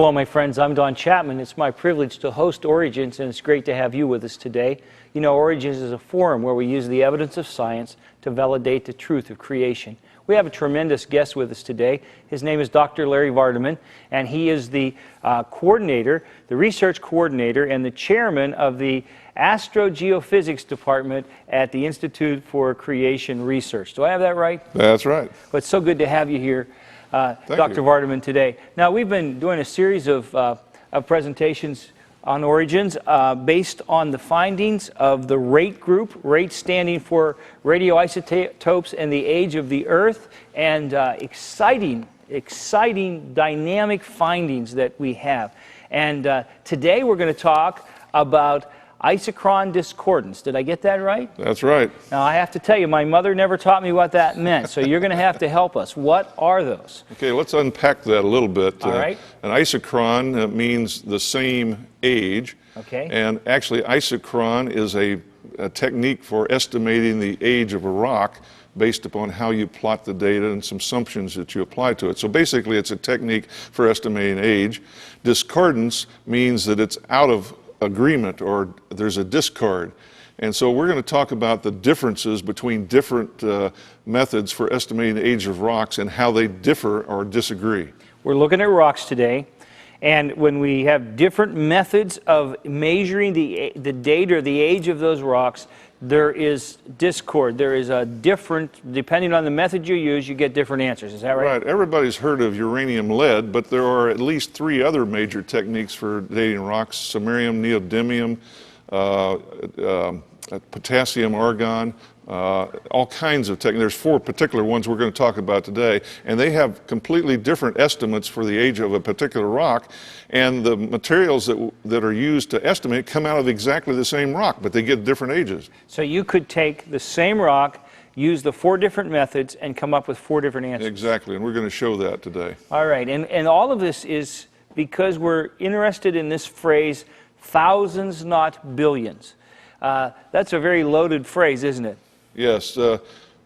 Hello, my friends. I'm Don Chapman. It's my privilege to host Origins, and it's great to have you with us today. You know, Origins is a forum where we use the evidence of science to validate the truth of creation. We have a tremendous guest with us today. His name is Dr. Larry Vardaman, and he is the coordinator, the research coordinator, and the chairman of the Astrogeophysics Department at the Institute for Creation Research. Do I have that right? That's right. Well, it's so good to have you here, Dr. Vardaman, today. Now, we've been doing a series of presentations on Origins based on the findings of the RATE group, RATE standing for radioisotopes and the age of the Earth, and exciting, dynamic findings that we have. And today we're going to talk about Isochron discordance. Did I get that right? That's right. Now, I have to tell you, my mother never taught me what that meant, so you're going to have to help us. What are those? Okay, let's unpack that a little bit. All right. An isochron means the same age. Okay. And actually, isochron is a technique for estimating the age of a rock based upon how you plot the data and some assumptions that you apply to it. So basically, it's a technique for estimating age. Discordance means that it's out of agreement, or there's a discard. And so we're going to talk about the differences between different methods for estimating the age of rocks and how they differ or disagree. We're looking at rocks today, and when we have different methods of measuring the date or the age of those rocks, there is discord. There is a different, depending on the method you use, you get different answers. Is that right? Right. Everybody's heard of uranium-lead, but there are at least 3 other major techniques for dating rocks: samarium, neodymium, potassium, argon, all kinds of techniques. There's 4 particular ones we're going to talk about today, and they have completely different estimates for the age of a particular rock, and the materials that are used to estimate come out of exactly the same rock, but they get different ages. So you could take the same rock, use the 4 different methods, and come up with 4 different answers. Exactly, and we're going to show that today. All right, and all of this is because we're interested in this phrase, thousands, not billions. That's a very loaded phrase, isn't it? Yes.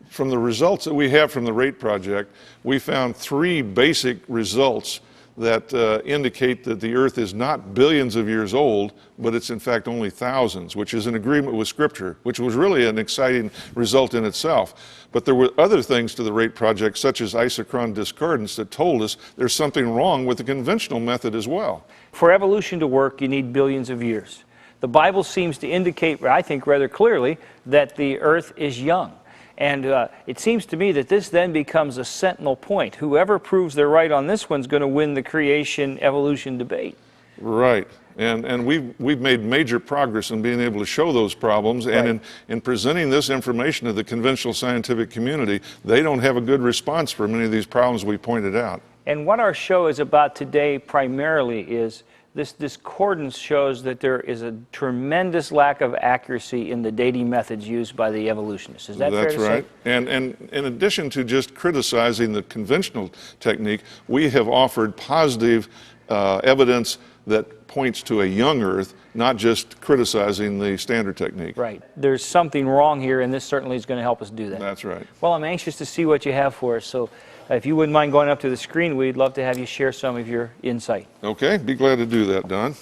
From the results that we have from the RATE project, we found 3 basic results that indicate that the Earth is not billions of years old, but it's in fact only thousands, which is in agreement with Scripture, which was really an exciting result in itself. But there were other things to the RATE project, such as isochron discordance, that told us there's something wrong with the conventional method as well. For evolution to work, you need billions of years. The Bible seems to indicate, I think rather clearly, that the Earth is young. And it seems to me that this then becomes a sentinel point. Whoever proves they're right on this one's going to win the creation-evolution debate. Right. And we've made major progress in being able to show those problems. And right. in presenting this information to the conventional scientific community, they don't have a good response for many of these problems we pointed out. And what our show is about today primarily is this discordance shows that there is a tremendous lack of accuracy in the dating methods used by the evolutionists. Is that fair to say? That's right. And in addition to just criticizing the conventional technique, we have offered positive evidence that points to a young Earth, not just criticizing the standard technique. Right. There's something wrong here, and this certainly is going to help us do that. That's right. Well, I'm anxious to see what you have for us, so if you wouldn't mind going up to the screen, we'd love to have you share some of your insight. Okay, be glad to do that, Don.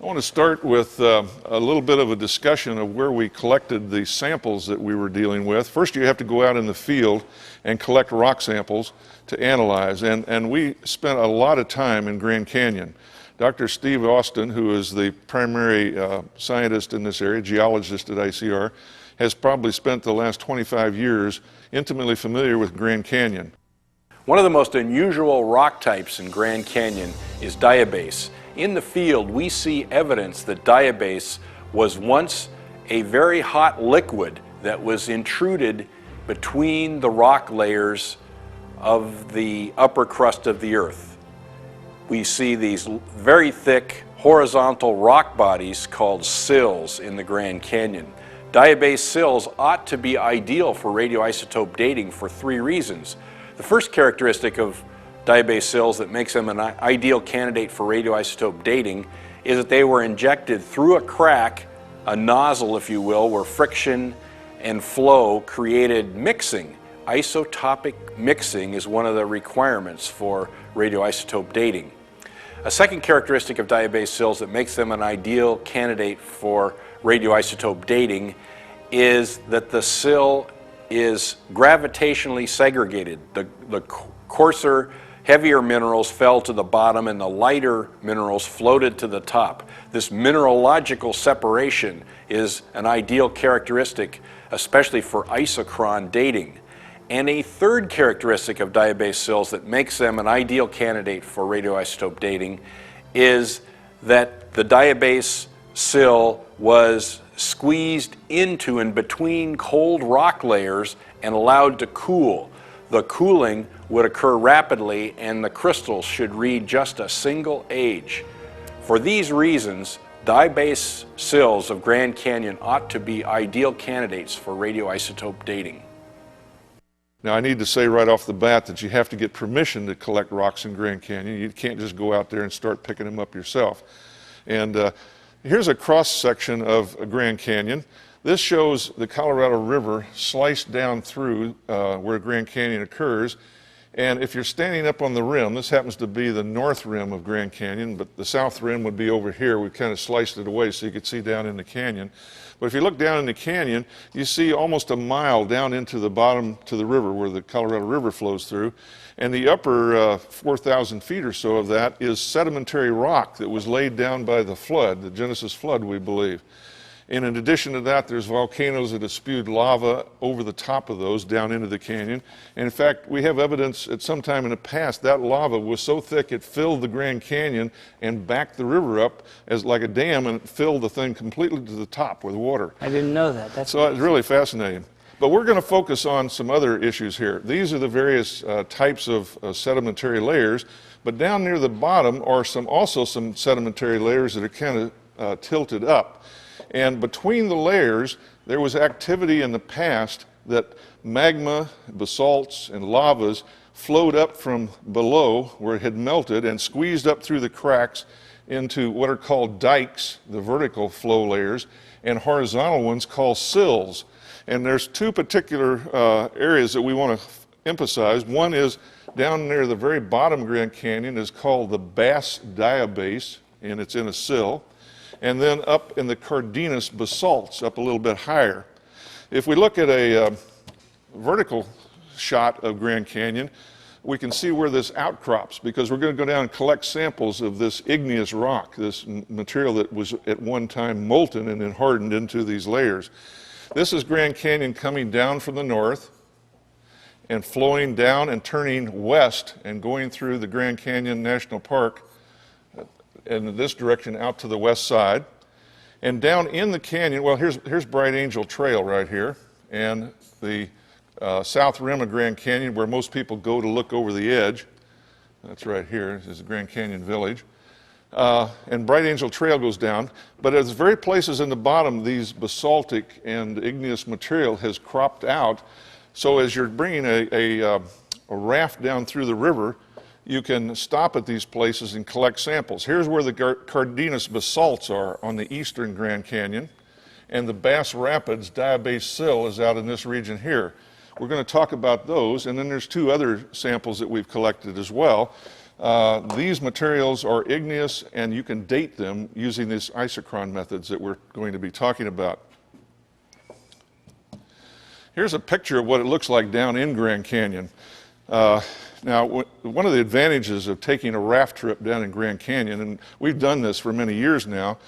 I want to start with a little bit of a discussion of where we collected the samples that we were dealing with. First, you have to go out in the field and collect rock samples to analyze, and we spent a lot of time in Grand Canyon. Dr. Steve Austin, who is the primary scientist in this area, geologist at ICR, has probably spent the last 25 years intimately familiar with Grand Canyon. One of the most unusual rock types in Grand Canyon is diabase. In the field, we see evidence that diabase was once a very hot liquid that was intruded between the rock layers of the upper crust of the Earth. We see these very thick horizontal rock bodies called sills in the Grand Canyon. Diabase sills ought to be ideal for radioisotope dating for 3 reasons. The first characteristic of diabase sills that makes them an ideal candidate for radioisotope dating is that they were injected through a crack, a nozzle if you will, where friction and flow created mixing isotopic mixing is one of the requirements for radioisotope dating. A second characteristic of diabase sills that makes them an ideal candidate for radioisotope dating is that the sill is gravitationally segregated. The coarser, heavier minerals fell to the bottom and the lighter minerals floated to the top. This mineralogical separation is an ideal characteristic, especially for isochron dating. And a third characteristic of diabase sills that makes them an ideal candidate for radioisotope dating is that the diabase sill was squeezed into and between cold rock layers and allowed to cool. The cooling would occur rapidly and the crystals should read just a single age. For these reasons, diabase sills of Grand Canyon ought to be ideal candidates for radioisotope dating. Now, I need to say right off the bat that you have to get permission to collect rocks in Grand Canyon. You can't just go out there and start picking them up yourself. And here's a cross-section of a Grand Canyon. This shows the Colorado River sliced down through where Grand Canyon occurs. And if you're standing up on the rim, this happens to be the north rim of Grand Canyon, but the south rim would be over here. We've kind of sliced it away so you could see down in the canyon. But if you look down in the canyon, you see almost a mile down into the bottom to the river where the Colorado River flows through. And the upper 4,000 feet or so of that is sedimentary rock that was laid down by the flood, the Genesis flood, we believe. And in addition to that, there's volcanoes that have spewed lava over the top of those down into the canyon. And in fact, we have evidence at some time in the past that lava was so thick it filled the Grand Canyon and backed the river up as like a dam and filled the thing completely to the top with water. I didn't know that. That's so it's really fascinating. But we're going to focus on some other issues here. These are the various types of sedimentary layers, but down near the bottom are also some sedimentary layers that are kind of tilted up. And between the layers, there was activity in the past that magma, basalts, and lavas flowed up from below where it had melted and squeezed up through the cracks into what are called dikes, the vertical flow layers, and horizontal ones called sills. And there's two particular areas that we want to emphasize. One is down near the very bottom of Grand Canyon is called the Bass Diabase, and it's in a sill. And then up in the Cardenas basalts, up a little bit higher. If we look at a vertical shot of Grand Canyon, we can see where this outcrops, because we're going to go down and collect samples of this igneous rock, this material that was at one time molten and then hardened into these layers. This is Grand Canyon coming down from the north and flowing down and turning west and going through the Grand Canyon National Park in this direction out to the west side. And down in the canyon, well, here's Bright Angel Trail right here, and the south rim of Grand Canyon where most people go to look over the edge. That's right here, this is the Grand Canyon Village. And Bright Angel Trail goes down, but at the very places in the bottom, these basaltic and igneous material has cropped out. So as you're bringing a raft down through the river, you can stop at these places and collect samples. Here's where the Cardenas basalts are on the eastern Grand Canyon, and the Bass Rapids Diabase Sill is out in this region here. We're going to talk about those, and then there's two other samples that we've collected as well. These materials are igneous, and you can date them using these isochron methods that we're going to be talking about. Here's a picture of what it looks like down in Grand Canyon. Now, one of the advantages of taking a raft trip down in Grand Canyon, and we've done this for many years now,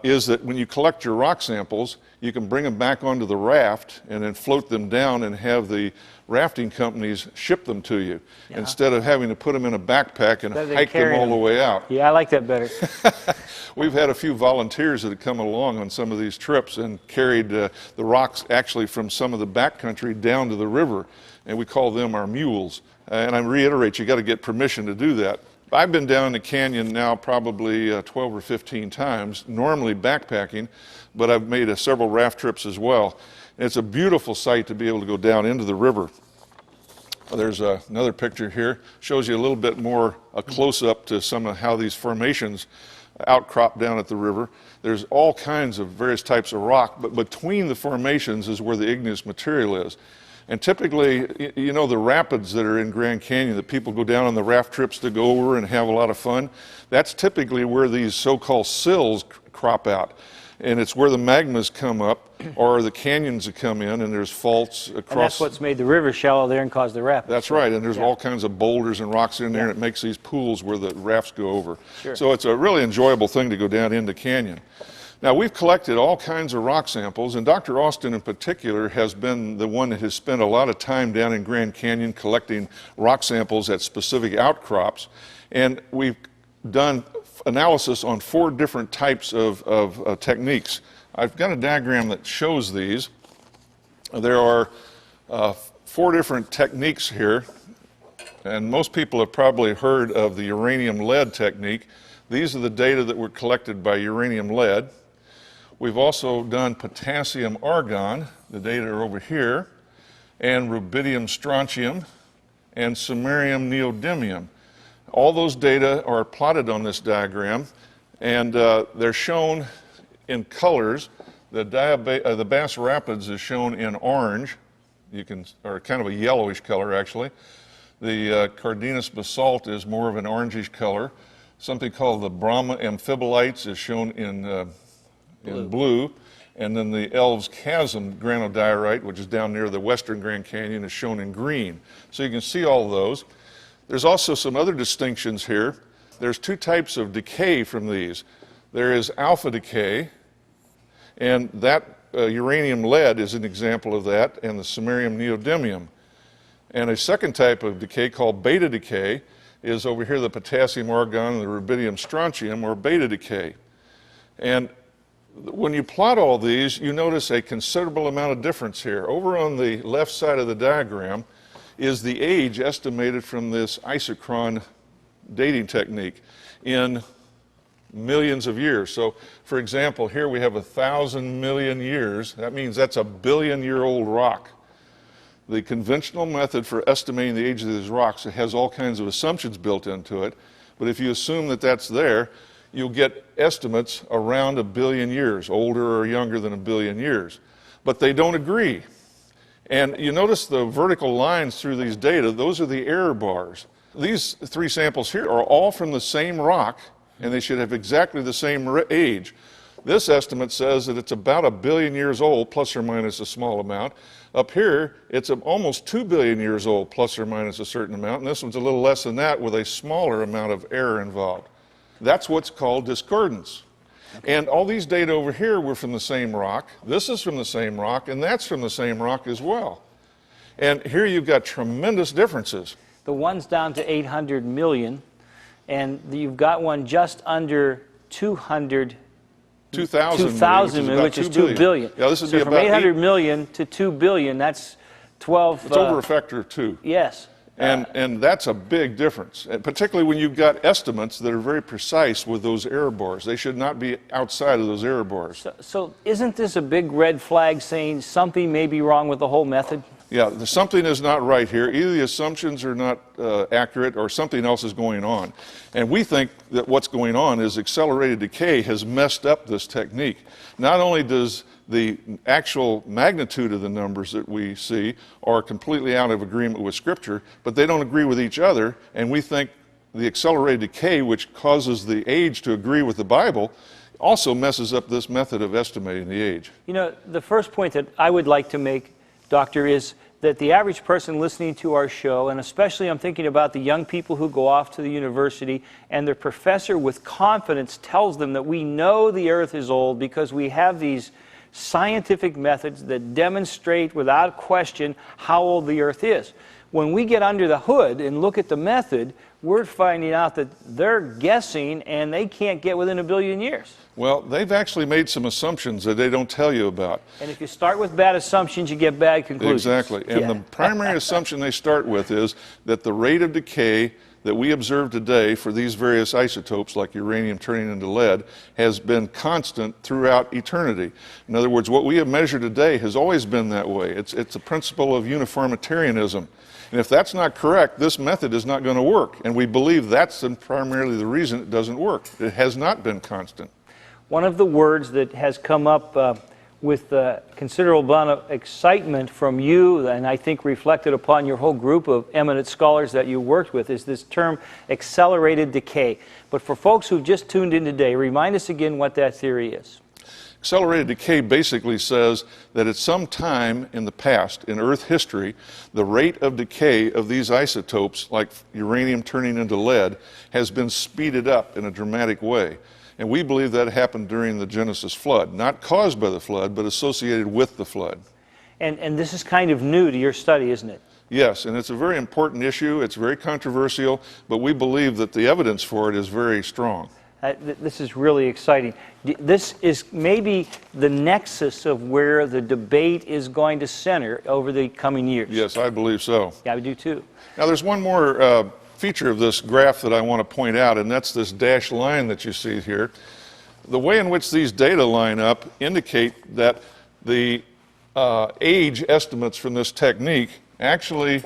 is that when you collect your rock samples, you can bring them back onto the raft and then float them down and have the rafting companies ship them to you, instead of having to put them in a backpack and hike them all the way out. Yeah, I like that better. We've had a few volunteers that have come along on some of these trips and carried the rocks actually from some of the backcountry down to the river, and we call them our mules. And I reiterate, you got to get permission to do that. I've been down the canyon now probably 12 or 15 times, normally backpacking, but I've made several raft trips as well. And it's a beautiful sight to be able to go down into the river. There's another picture here, shows you a little bit more a close-up to some of how these formations outcrop down at the river. There's all kinds of various types of rock, but between the formations is where the igneous material is. And typically, you know, the rapids that are in Grand Canyon that people go down on the raft trips to go over and have a lot of fun, that's typically where these so-called sills crop out. And it's where the magmas come up, or the canyons that come in, and there's faults across. And that's what's made the river shallow there and caused the rapids. That's right, and there's all kinds of boulders and rocks in there, and it makes these pools where the rafts go over. Sure. So it's a really enjoyable thing to go down into canyon. Now, we've collected all kinds of rock samples, and Dr. Austin in particular has been the one that has spent a lot of time down in Grand Canyon collecting rock samples at specific outcrops. And we've done analysis on 4 different types of techniques. I've got a diagram that shows these. There are 4 different techniques here, and most people have probably heard of the uranium-lead technique. These are the data that were collected by uranium-lead. We've also done potassium-argon, the data are over here, and rubidium-strontium, and samarium-neodymium. All those data are plotted on this diagram, and they're shown in colors. The Bass Rapids is shown in orange, or kind of a yellowish color actually. The Cardenas basalt is more of an orangish color. Something called the Brahma amphibolites is shown in blue, and then the Elves Chasm granodiorite, which is down near the western Grand Canyon, is shown in green. So you can see all of those. There's also some other distinctions here. There's 2 types of decay from these. There is alpha decay, and that uranium-lead is an example of that, and the samarium-neodymium. And a second type of decay called beta decay is over here the potassium-argon and the rubidium-strontium, or beta decay. And when you plot all these, you notice a considerable amount of difference here. Over on the left side of the diagram is the age estimated from this isochron dating technique in millions of years. So, for example, here we have 1,000 million years. That means that's a billion-year-old rock. The conventional method for estimating the age of these rocks, it has all kinds of assumptions built into it, but if you assume that that's there, you'll get estimates around 1 billion years, older or younger than 1 billion years. But they don't agree. And you notice the vertical lines through these data, those are the error bars. These 3 samples here are all from the same rock, and they should have exactly the same age. This estimate says that it's about 1 billion years old, plus or minus a small amount. Up here, it's almost 2 billion years old, plus or minus a certain amount, and this one's a little less than that with a smaller amount of error involved. That's what's called discordance. And all these data over here were from the same rock. This is from the same rock, and that's from the same rock as well. And here you've got tremendous differences. The one's down to 800 million, and you've got one just under 2,000 million, which is 2 billion. Yeah, this would so be from about 800 million to 2 billion, that's 12. It's over a factor of 2. Yes. And that's a big difference, and particularly when you've got estimates that are very precise with those error bars. They should not be outside of those error bars. So isn't this a big red flag saying something may be wrong with the whole method? Yeah, something is not right here. Either the assumptions are not accurate or something else is going on. And we think that what's going on is accelerated decay has messed up this technique. Not only does the actual magnitude of the numbers that we see are completely out of agreement with Scripture, but they don't agree with each other, and we think the accelerated decay, which causes the age to agree with the Bible, also messes up this method of estimating the age. You know, the first point that I would like to make, Doctor, is that the average person listening to our show, and especially I'm thinking about the young people who go off to the university, and their professor with confidence tells them that we know the earth is old because we have these scientific methods that demonstrate without question how old the earth is. When we get under the hood and look at the method, we're finding out that they're guessing and they can't get within 1 billion years. Well, they've actually made some assumptions that they don't tell you about. And if you start with bad assumptions, you get bad conclusions. Exactly. And the primary assumption they start with is that the rate of decay that we observe today for these various isotopes, like uranium turning into lead, has been constant throughout eternity. In other words, what we have measured today has always been that way. It's a principle of uniformitarianism. And if that's not correct, this method is not going to work. And we believe that's primarily the reason it doesn't work. It has not been constant. One of the words that has come up with considerable amount of excitement from you, and I think reflected upon your whole group of eminent scholars that you worked with, is this term accelerated decay. But for folks who've just tuned in today, remind us again what that theory is. Accelerated decay basically says that at some time in the past, in Earth history, the rate of decay of these isotopes, like uranium turning into lead, has been speeded up in a dramatic way. And we believe that happened during the Genesis flood, not caused by the flood, but associated with the flood. And this is kind of new to your study, isn't it? Yes, and it's a very important issue. It's very controversial, but we believe that the evidence for it is very strong. This is really exciting. This is maybe the nexus of where the debate is going to center over the coming years. Yes, I believe so. Yeah, I do too. Now, there's one more feature of this graph that I want to point out, and that's this dashed line that you see here. The way in which these data line up indicate that the age estimates from this technique actually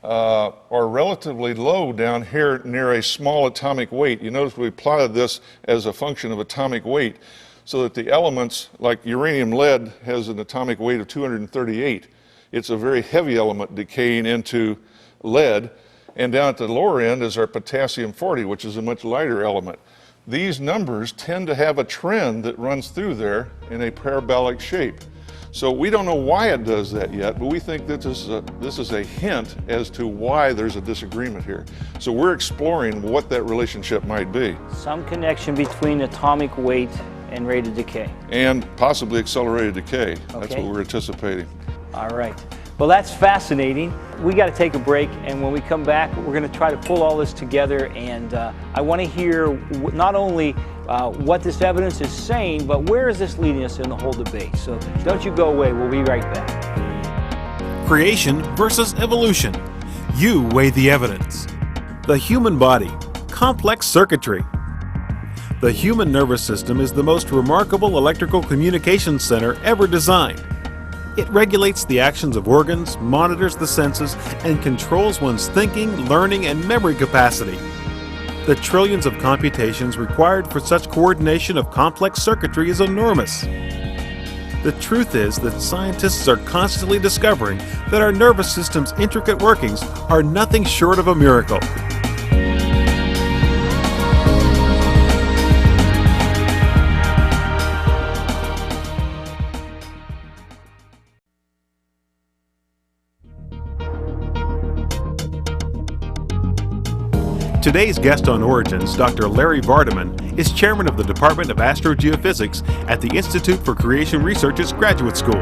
are relatively low down here near a small atomic weight. You notice we plotted this as a function of atomic weight, so that the elements, like uranium lead, has an atomic weight of 238. It's a very heavy element decaying into lead. And down at the lower end is our potassium-40, which is a much lighter element. These numbers tend to have a trend that runs through there in a parabolic shape. So we don't know why it does that yet, but we think that this is a hint as to why there's a disagreement here. So we're exploring what that relationship might be. Some connection between atomic weight and rate of decay. And possibly accelerated decay. Okay. That's what we're anticipating. All right. Well, that's fascinating. We got to take a break, and when we come back, we're going to try to pull all this together, and I want to hear not only what this evidence is saying, but where is this leading us in the whole debate. So don't you go away. We'll be right back. Creation versus evolution. You weigh the evidence. The human body. Complex circuitry. The human nervous system is the most remarkable electrical communication center ever designed. It regulates the actions of organs, monitors the senses, and controls one's thinking, learning, and memory capacity. The trillions of computations required for such coordination of complex circuitry is enormous. The truth is that scientists are constantly discovering that our nervous system's intricate workings are nothing short of a miracle. Today's guest on Origins, Dr. Larry Vardaman, is chairman of the Department of Astrogeophysics at the Institute for Creation Research's Graduate School.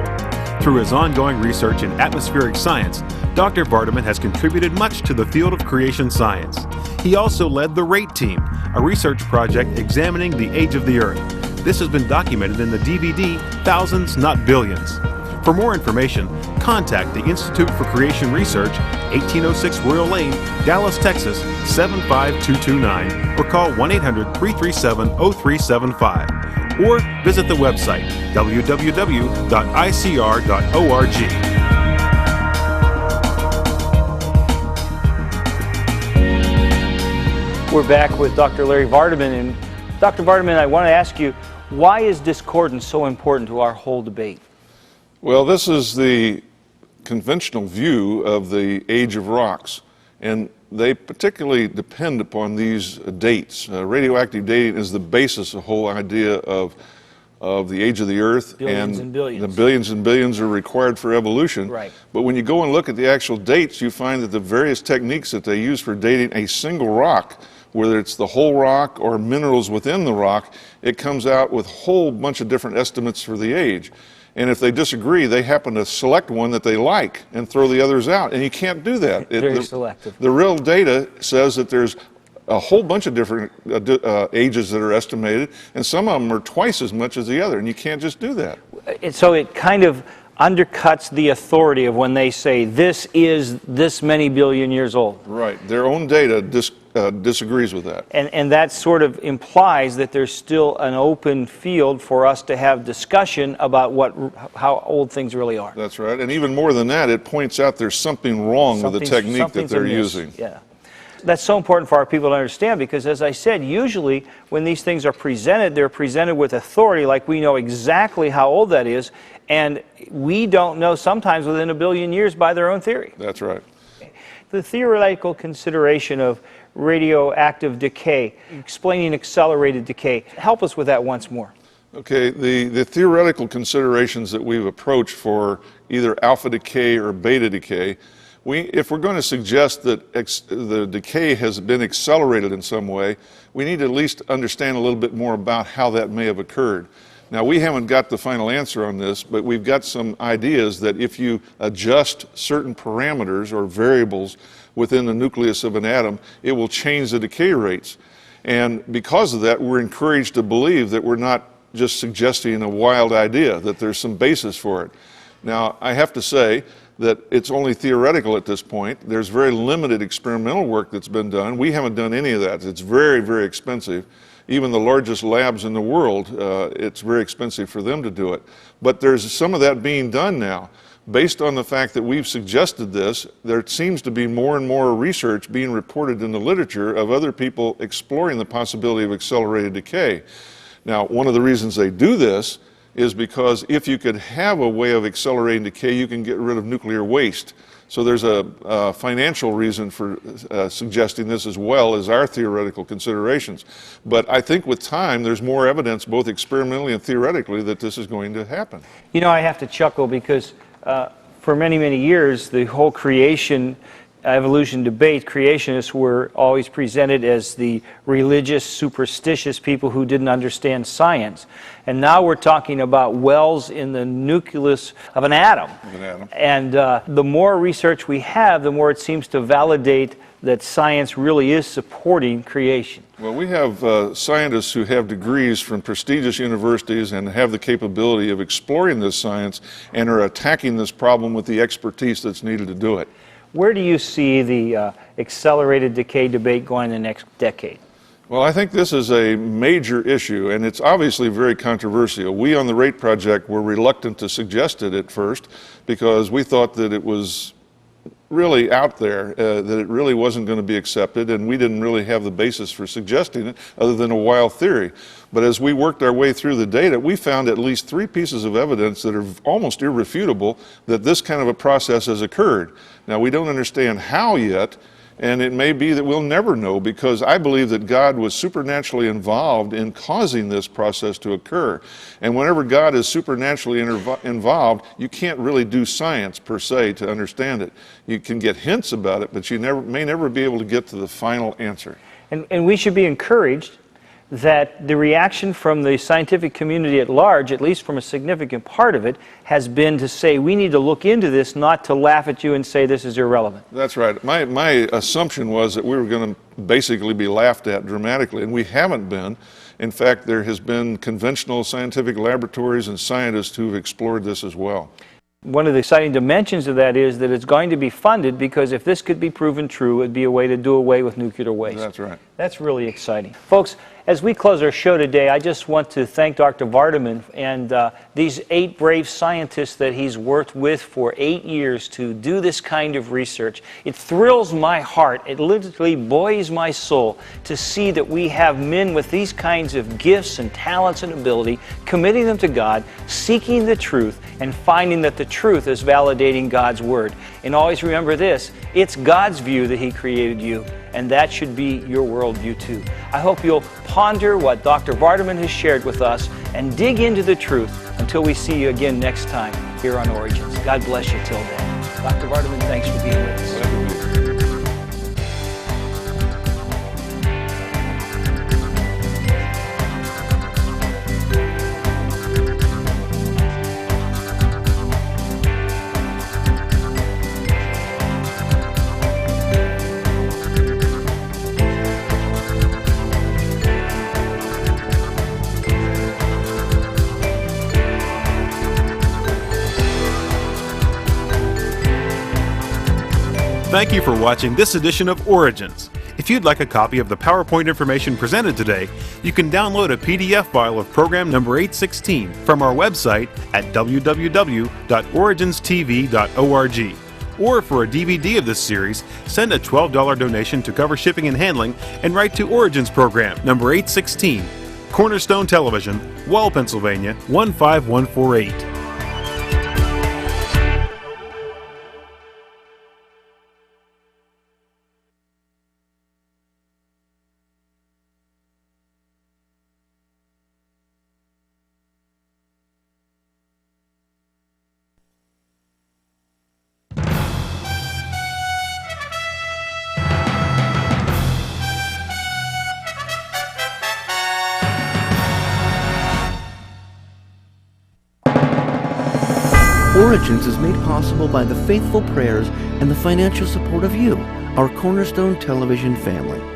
Through his ongoing research in atmospheric science, Dr. Vardaman has contributed much to the field of creation science. He also led the RATE team, a research project examining the age of the Earth. This has been documented in the DVD Thousands, Not Billions. For more information, contact the Institute for Creation Research, 1806 Royal Lane, Dallas, Texas, 75229, or call 1-800-337-0375, or visit the website www.icr.org. We're back with Dr. Larry Vardaman, and Dr. Vardaman, I want to ask you, why is discordance so important to our whole debate? Well, this is the conventional view of the age of rocks, and they particularly depend upon these dates. Radioactive dating is the basis of the whole idea of the age of the Earth. Billions and billions. The billions and billions are required for evolution. Right. But when you go and look at the actual dates, you find that the various techniques that they use for dating a single rock, whether it's the whole rock or minerals within the rock, it comes out with a whole bunch of different estimates for the age. And if they disagree, they happen to select one that they like and throw the others out. And you can't do that. Very selective. The real data says that there's a whole bunch of different ages that are estimated, and some of them are twice as much as the other, and you can't just do that. So it kind of undercuts the authority of when they say this is this many billion years old. Right. Their own data disagrees with that. And that sort of implies that there's still an open field for us to have discussion about how old things really are. That's right. And even more than that, it points out there's something wrong with the technique that they're using. Yeah. That's so important for our people to understand because, as I said, usually when these things are presented, they're presented with authority, like we know exactly how old that is, and we don't know sometimes within a billion years by their own theory. That's right. The theoretical consideration of radioactive decay, explaining accelerated decay. Help us with that once more. Okay, the theoretical considerations that we've approached for either alpha decay or beta decay, if we're going to suggest that the decay has been accelerated in some way, we need to at least understand a little bit more about how that may have occurred. Now, we haven't got the final answer on this, but we've got some ideas that if you adjust certain parameters or variables within the nucleus of an atom, it will change the decay rates. And because of that, we're encouraged to believe that we're not just suggesting a wild idea, that there's some basis for it. Now, I have to say that it's only theoretical at this point. There's very limited experimental work that's been done. We haven't done any of that. It's very, very expensive. Even the largest labs in the world, it's very expensive for them to do it. But there's some of that being done now. Based on the fact that we've suggested this, there seems to be more and more research being reported in the literature of other people exploring the possibility of accelerated decay. Now, one of the reasons they do this is because if you could have a way of accelerating decay, you can get rid of nuclear waste. So there's a financial reason for suggesting this as well as our theoretical considerations. But I think with time, there's more evidence, both experimentally and theoretically, that this is going to happen. You know, I have to chuckle because for many, many years, the whole creation evolution debate, creationists were always presented as the religious, superstitious people who didn't understand science. And now we're talking about wells in the nucleus of an atom. And the more research we have, the more it seems to validate that science really is supporting creation. Well, we have scientists who have degrees from prestigious universities and have the capability of exploring this science and are attacking this problem with the expertise that's needed to do it. Where do you see the accelerated decay debate going in the next decade? Well, I think this is a major issue, and it's obviously very controversial. We on the RATE project were reluctant to suggest it at first because we thought that it was really out there, that it really wasn't going to be accepted, and we didn't really have the basis for suggesting it other than a wild theory. But as we worked our way through the data, we found at least 3 pieces of evidence that are almost irrefutable that this kind of a process has occurred. Now, we don't understand how yet, and it may be that we'll never know, because I believe that God was supernaturally involved in causing this process to occur. And whenever God is supernaturally involved, you can't really do science per se to understand it. You can get hints about it, but you may never be able to get to the final answer. And we should be encouraged that the reaction from the scientific community at large, at least from a significant part of it, has been to say we need to look into this, not to laugh at you and say this is irrelevant. That's right. My assumption was that we were going to basically be laughed at dramatically, and we haven't been. In fact, there has been conventional scientific laboratories and scientists who have explored this as well. One of the exciting dimensions of that is that it's going to be funded, because if this could be proven true, it would be a way to do away with nuclear waste. That's right. That's really exciting. Folks, as we close our show today, I just want to thank Dr. Vardaman and these 8 brave scientists that he's worked with for 8 years to do this kind of research. It thrills my heart, it literally buoys my soul to see that we have men with these kinds of gifts and talents and ability, committing them to God, seeking the truth, and finding that the truth is validating God's Word. And always remember this, it's God's view that He created you, and that should be your worldview too. I hope you'll ponder what Dr. Vardaman has shared with us and dig into the truth until we see you again next time here on Origins. God bless you till then. Dr. Vardaman, thanks for being with us. Thank you for watching this edition of Origins. If you'd like a copy of the PowerPoint information presented today, you can download a PDF file of program number 816 from our website at www.originstv.org. Or for a DVD of this series, send a $12 donation to cover shipping and handling and write to Origins Program, number 816, Cornerstone Television, Wall, Pennsylvania 15148. Origins is made possible by the faithful prayers and the financial support of you, our Cornerstone Television family.